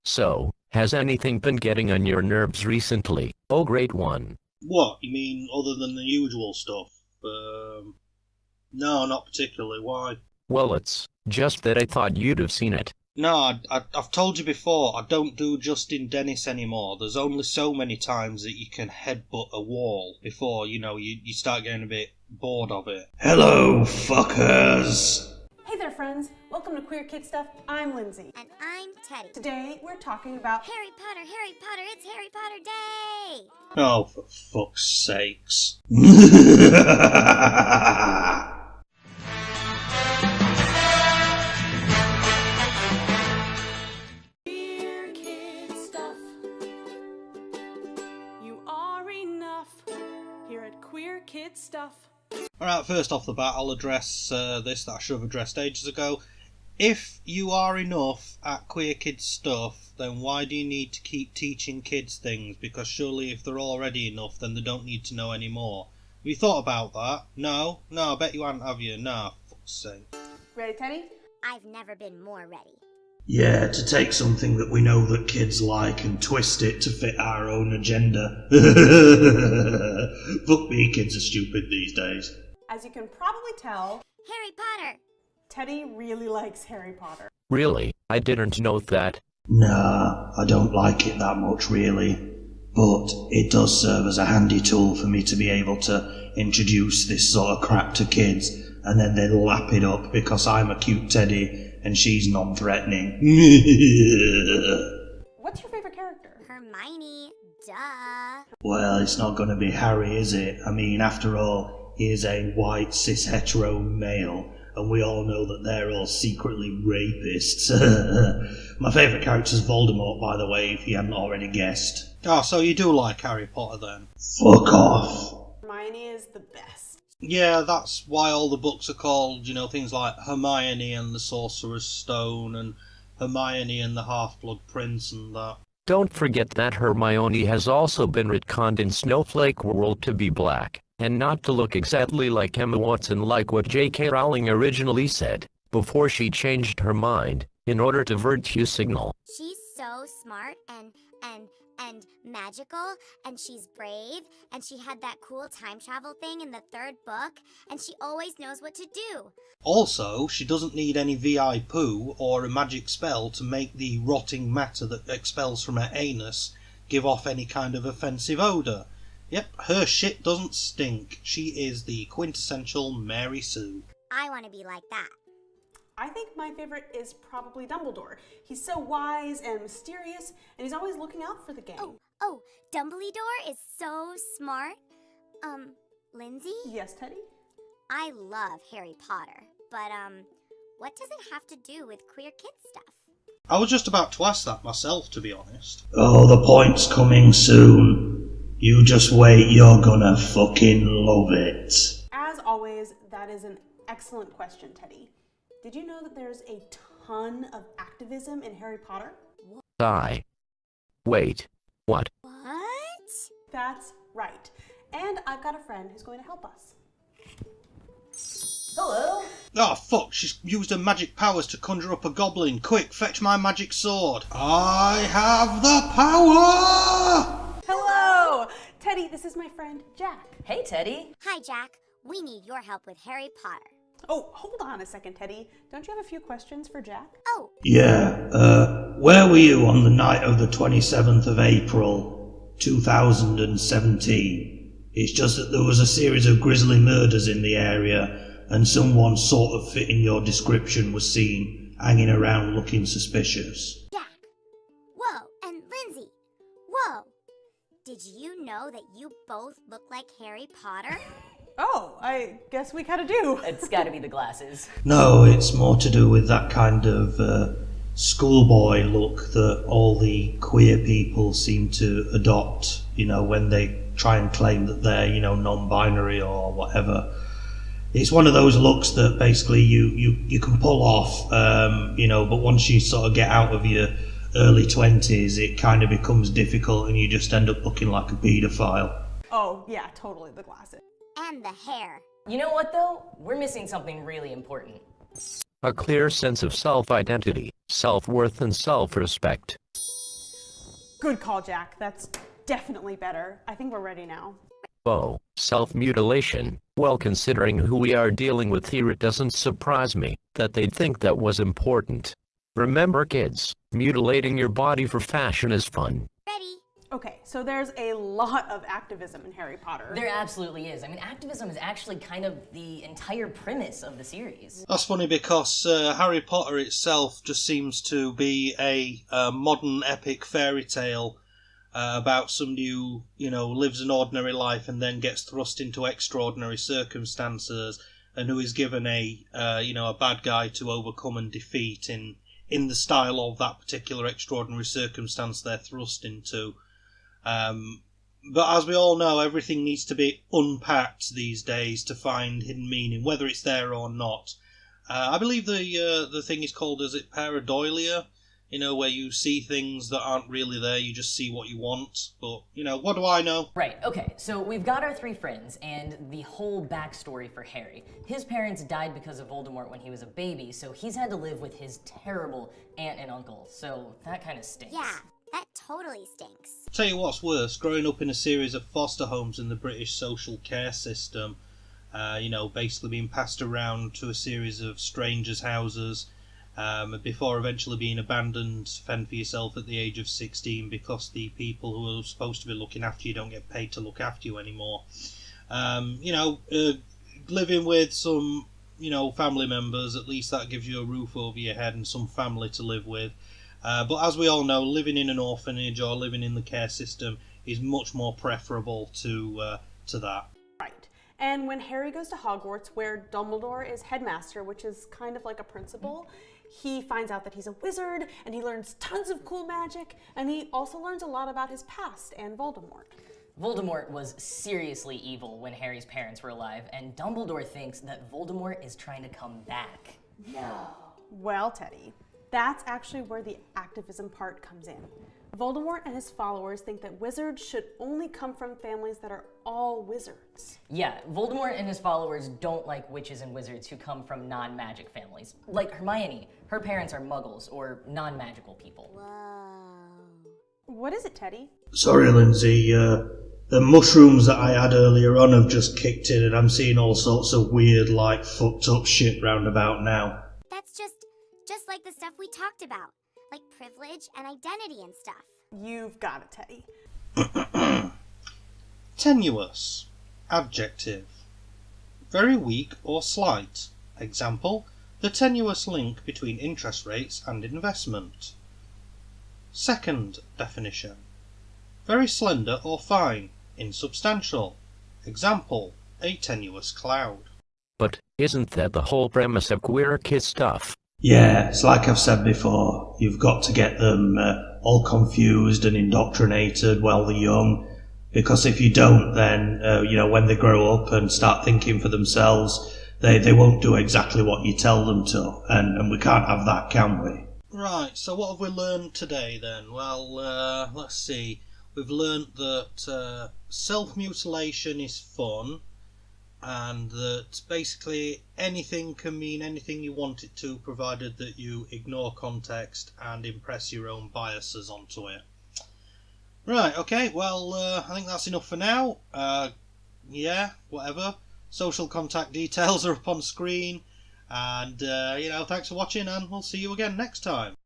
So, has anything been getting on your nerves recently? Oh, great one. What, you mean other than the usual stuff? No, not particularly. Why? Well, it's just that I thought you'd have seen it. No, I've told you before, I don't do Justin Dennis anymore. There's only so many times that you can headbutt a wall before, you start getting a bit bored of it. Hello, fuckers! Hey there, friends. Welcome to Queer Kid Stuff. I'm Lindsay. And I'm Teddy. Today, we're talking about Harry Potter, it's Harry Potter Day! Oh, for fuck's sakes. Queer Kid Stuff. You are enough here at Queer Kid Stuff. Alright, first off the bat, I'll address this that I should have addressed ages ago. If you are enough at Queer Kids Stuff, then why do you need to keep teaching kids things? Because surely if they're already enough, then they don't need to know any more. Have you thought about that? No, I bet you haven't, have you? Nah, fuck's sake. Ready, Teddy? I've never been more ready. Yeah, to take something that we know that kids like and twist it to fit our own agenda. Fuck me, kids are stupid these days. As you can probably tell, Harry Potter! Teddy really likes Harry Potter. Really? I didn't know that. Nah, I don't like it that much really. But it does serve as a handy tool for me to be able to introduce this sort of crap to kids, and then they lap it up because I'm a cute teddy and she's non-threatening. What's your favorite character? Hermione, duh. Well, it's not going to be Harry, is it? I mean, after all, he is a white cis-hetero male, and we all know that they're all secretly rapists. My favourite character's Voldemort, by the way, if you hadn't already guessed. Oh, so you do like Harry Potter then? Fuck off. Hermione is the best. Yeah, that's why all the books are called, things like Hermione and the Sorcerer's Stone and Hermione and the Half-Blood Prince and that. Don't forget that Hermione has also been retconned in Snowflake World to be black, and not to look exactly like Emma Watson like what J.K. Rowling originally said, before she changed her mind, in order to virtue signal. She's so smart and magical, and she's brave, and she had that cool time travel thing in the third book, and she always knows what to do. Also, she doesn't need any VI poo or a magic spell to make the rotting matter that expels from her anus give off any kind of offensive odour. Yep, her shit doesn't stink. She is the quintessential Mary Sue. I want to be like that. I think my favorite is probably Dumbledore. He's so wise and mysterious, and he's always looking out for the gang. Oh, Dumbledore is so smart. Lindsay? Yes, Teddy? I love Harry Potter, but, what does it have to do with queer kid stuff? I was just about to ask that myself, to be honest. Oh, the point's coming soon. You just wait, you're gonna fucking love it. As always, that is an excellent question, Teddy. Did you know that there's a ton of activism in Harry Potter? Wait. What? What? That's right. And I've got a friend who's going to help us. Hello? Oh, fuck, she's used her magic powers to conjure up a goblin. Quick, fetch my magic sword. I have the power! Hello! Teddy, this is my friend Jack. Hey, Teddy. Hi, Jack. We need your help with Harry Potter. Oh, hold on a second, Teddy. Don't you have a few questions for Jack? Oh. Yeah, where were you on the night of the 27th of April, 2017? It's just that there was a series of grisly murders in the area, and someone sort of fitting your description was seen hanging around looking suspicious. Jack. Whoa, and Lindsay. Whoa. Did you know that you both look like Harry Potter? Oh, I guess we kinda do. It's gotta be the glasses. No, it's more to do with that kind of schoolboy look that all the queer people seem to adopt, when they try and claim that they're, non-binary or whatever. It's one of those looks that basically you can pull off, but once you sort of get out of your early 20s, it kind of becomes difficult and you just end up looking like a paedophile. Oh, yeah, totally, the glasses. And the hair. You know what, though? We're missing something really important. A clear sense of self-identity, self-worth, and self-respect. Good call, Jack. That's definitely better. I think we're ready now. Oh, self-mutilation. Well, considering who we are dealing with here, it doesn't surprise me that they'd think that was important. Remember, kids, mutilating your body for fashion is fun. Ready? Okay, so there's a lot of activism in Harry Potter. There absolutely is. I mean, activism is actually kind of the entire premise of the series. That's funny because Harry Potter itself just seems to be a modern epic fairy tale about somebody who, lives an ordinary life and then gets thrust into extraordinary circumstances, and who is given a bad guy to overcome and defeat in the style of that particular extraordinary circumstance they're thrust into. But as we all know, everything needs to be unpacked these days to find hidden meaning, whether it's there or not. I believe the thing is called, is it pareidolia? Where you see things that aren't really there, you just see what you want. But, what do I know? Right, okay, so we've got our three friends and the whole backstory for Harry. His parents died because of Voldemort when he was a baby, so he's had to live with his terrible aunt and uncle, so that kind of stinks. Yeah, that totally stinks. Tell you what's worse, growing up in a series of foster homes in the British social care system, basically being passed around to a series of strangers' houses, before eventually being abandoned, fend for yourself at the age of 16 because the people who are supposed to be looking after you don't get paid to look after you anymore. Living with some, family members, at least that gives you a roof over your head and some family to live with. But as we all know, living in an orphanage or living in the care system is much more preferable to that. Right. And when Harry goes to Hogwarts, where Dumbledore is headmaster, which is kind of like a principal, he finds out that he's a wizard, and he learns tons of cool magic, and he also learns a lot about his past and Voldemort. Voldemort was seriously evil when Harry's parents were alive, and Dumbledore thinks that Voldemort is trying to come back. No. Well, Teddy, that's actually where the activism part comes in. Voldemort and his followers think that wizards should only come from families that are all wizards. Yeah, Voldemort and his followers don't like witches and wizards who come from non-magic families. Like Hermione, her parents are muggles, or non-magical people. Whoa. What is it, Teddy? Sorry, Lindsay, the mushrooms that I had earlier on have just kicked in and I'm seeing all sorts of weird, fucked up shit round about now. That's just like the stuff we talked about. Like privilege and identity and stuff. You've got it, Teddy. Tenuous. Adjective. Very weak or slight. Example, the tenuous link between interest rates and investment. Second definition. Very slender or fine, insubstantial. Example, a tenuous cloud. But isn't that the whole premise of queer kid stuff? Yeah, it's like I've said before, you've got to get them all confused and indoctrinated while they're young, because if you don't, then, when they grow up and start thinking for themselves, they won't do exactly what you tell them to, and we can't have that, can we? Right, so what have we learned today then? Well, let's see. We've learned that self-mutilation is fun, and that basically anything can mean anything you want it to, provided that you ignore context and impress your own biases onto it. Right, okay, well, I think that's enough for now. Yeah, whatever. Social contact details are up on screen, and, thanks for watching, and we'll see you again next time.